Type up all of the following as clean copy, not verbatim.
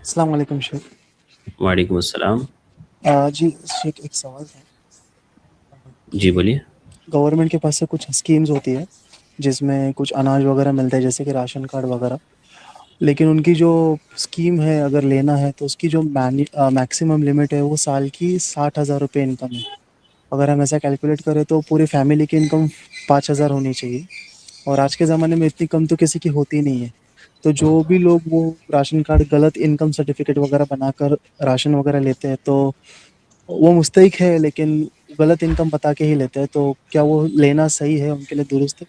السلام علیکم شیخ۔ وعلیکم السلام۔ جی شیخ، ایک سوال تھا جی کہ بولیے۔ گورنمنٹ کے پاس سے کچھ اسکیمز ہوتی ہے جس میں کچھ اناج وغیرہ ملتا ہے، جیسے کہ راشن کارڈ وغیرہ، لیکن ان کی جو اسکیم ہے اگر لینا ہے تو اس کی جو میکسیمم لمٹ ہے وہ سال کی 60,000 روپے انکم ہے۔ اگر ہم ایسا کیلکولیٹ کریں تو پوری فیملی کی انکم 5,000 ہونی چاہیے، اور آج کے زمانے میں اتنی کم تو کسی کی ہوتی نہیں ہے۔ تو جو بھی لوگ وہ راشن کارڈ غلط انکم سرٹیفکیٹ وغیرہ بنا کر راشن وغیرہ لیتے ہیں تو وہ مستحق ہے، لیکن غلط انکم بتا کے ہی لیتے ہیں، تو کیا وہ لینا صحیح ہے، ان کے لیے درست ہے؟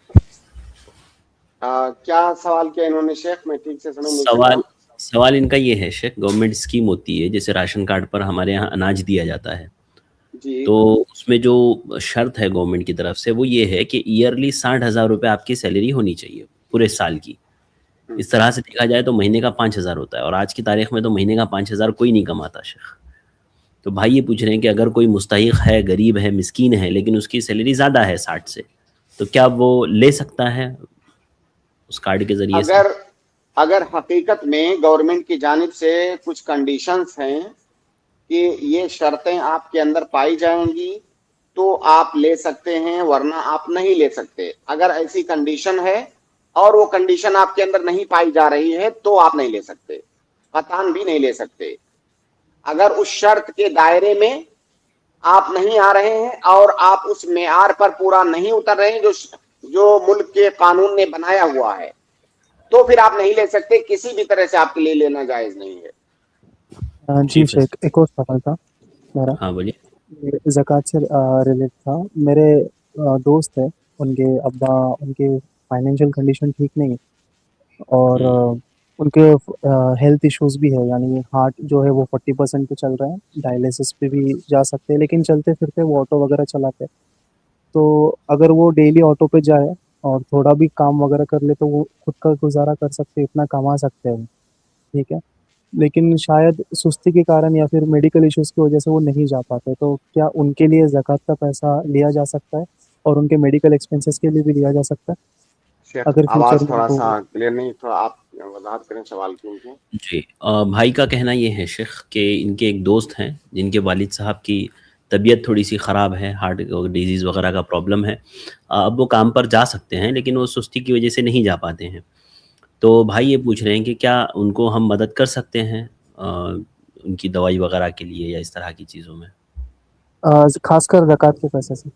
کیا سوال کیا انہوں نے شیخ؟ میں ٹھیک سے سمجھ نہیں سکا۔ سوال ان کا یہ ہے شیخ، گورنمنٹ اسکیم ہوتی ہے جیسے راشن کارڈ پر ہمارے یہاں اناج دیا جاتا ہے، جی تو اس میں جو شرط ہے گورنمنٹ کی طرف سے وہ یہ ہے کہ ایئرلی 60,000 روپے آپ کی سیلری ہونی چاہیے پورے سال کی۔ اس طرح سے دیکھا جائے تو مہینے کا 5,000 ہوتا ہے، اور آج کی تاریخ میں تو مہینے کا 5,000 کوئی نہیں کماتا شیخ۔ تو بھائی یہ پوچھ رہے ہیں کہ اگر کوئی مستحق ہے، غریب ہے، مسکین ہے، لیکن اس کی سیلری زیادہ ہے 60 سے، تو کیا وہ لے سکتا ہے اس کارڈ کے ذریعے سے؟ اگر حقیقت میں گورنمنٹ کی جانب سے کچھ کنڈیشنز ہیں کہ یہ شرطیں آپ کے اندر پائی جائیں گی تو آپ لے سکتے ہیں، ورنہ آپ نہیں لے سکتے۔ اگر ایسی کنڈیشن ہے اور وہ کنڈیشن آپ کے اندر نہیں پائی جا رہی ہے تو آپ نہیں لے سکتے، قطعاً بھی نہیں لے سکتے۔ اگر اس شرط کے دائرے میں آپ نہیں آ رہے ہیں اور آپ اس معیار پر پورا نہیں اتر رہے ہیں جو ملک کے قانون نے بنایا ہوا ہے، تو پھر آپ نہیں لے سکتے۔ کسی بھی طرح سے آپ کے لیے لینا جائز نہیں ہے۔ جی شیخ، ایک اور سوال تھا میرا، ہاں بولیے۔ یہ زکوٰۃ سے ریلیٹ تھا۔ میرے دوست ہے، ان کے ابا، ان کے فائنینشیل کنڈیشن ٹھیک نہیں ہے، اور ان کے ہیلتھ ایشوز بھی ہے، یعنی ہارٹ جو ہے وہ 40% پہ چل رہا ہے، ڈائلیسس پہ بھی جا سکتے ہیں، لیکن چلتے پھرتے وہ آٹو وغیرہ چلاتے ہیں۔ تو اگر وہ ڈیلی آٹو پہ جائے اور تھوڑا بھی کام وغیرہ کر لے تو وہ خود کا گزارا کر سکتے، اتنا کما سکتے ہیں، ٹھیک ہے، لیکن شاید سستی کے کارن یا پھر میڈیکل ایشوز کی وجہ سے وہ نہیں جا پاتے، تو کیا ان کے لیے زکوٰۃ کا پیسہ لیا جا سکتا ہے اور ان کے میڈیکل ایکسپنسز کے لیے بھی لیا جا سکتا ہے شیخ اگر آواز فیوچر میں تھوڑا ان کو؟ سا کلیئر نہیں، تھوڑا آپ وضاحت کریں سوال کی ان کی۔ جی بھائی کا کہنا یہ ہے شیخ کہ ان کے ایک دوست ہیں جن کے والد صاحب کی طبیعت تھوڑی سی خراب ہے، ہارٹ ڈیزیز وغیرہ کا پرابلم ہے۔ اب وہ کام پر جا سکتے ہیں لیکن وہ سستی کی وجہ سے نہیں جا پاتے ہیں، تو بھائی یہ پوچھ رہے ہیں کہ کیا ان کو ہم مدد کر سکتے ہیں ان کی دوائی وغیرہ کے لیے یا اس طرح کی چیزوں میں، خاص کر زکوٰۃ کے پیسے سے؟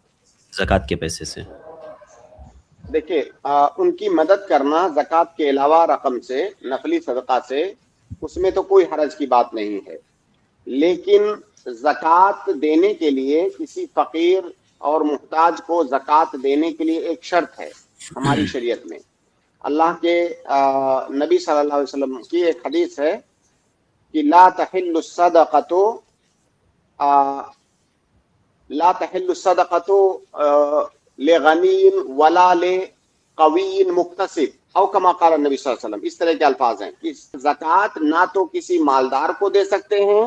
زکوٰۃ کے پیسے سے؟ دیکھیے، ان کی مدد کرنا زکوٰۃ کے علاوہ رقم سے، نفلی صدقہ سے، اس میں تو کوئی حرج کی بات نہیں ہے، لیکن زکوٰۃ دینے کے لیے کسی فقیر اور محتاج کو زکوٰۃ دینے کے لیے ایک شرط ہے ہماری شریعت میں۔ اللہ کے نبی صلی اللہ علیہ وسلم کی ایک حدیث ہے کہ لا تحل الصدقۃ لغنی ولا لقوی مقتصد او کما قال النبی صلی اللہ علیہ وسلم۔ اس طرح کے الفاظ ہیں کہ زکوٰۃ نہ تو کسی مالدار کو دے سکتے ہیں،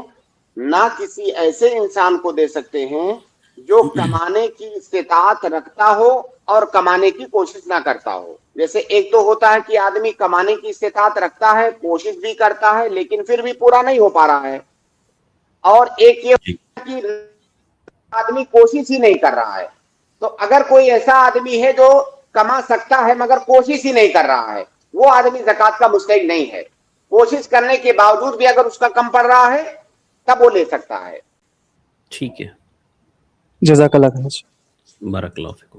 نہ کسی ایسے انسان کو دے سکتے ہیں جو کمانے کی استطاعت رکھتا ہو اور کمانے کی کوشش نہ کرتا ہو۔ جیسے ایک تو ہوتا ہے کہ آدمی کمانے کی استطاعت رکھتا ہے، کوشش بھی کرتا ہے، لیکن پھر بھی پورا نہیں ہو پا رہا ہے، اور ایک یہ ہوتا ہے کہ آدمی کوشش ہی نہیں کر رہا ہے۔ تو اگر کوئی ایسا آدمی ہے جو کما سکتا ہے مگر کوشش ہی نہیں کر رہا ہے، وہ آدمی زکوٰۃ کا مستحق نہیں ہے۔ کوشش کرنے کے باوجود بھی اگر اس کا کم پڑ رہا ہے تب وہ لے سکتا ہے۔ ٹھیک ہے، جزاک اللہ خیر۔ بارک اللہ فیکم۔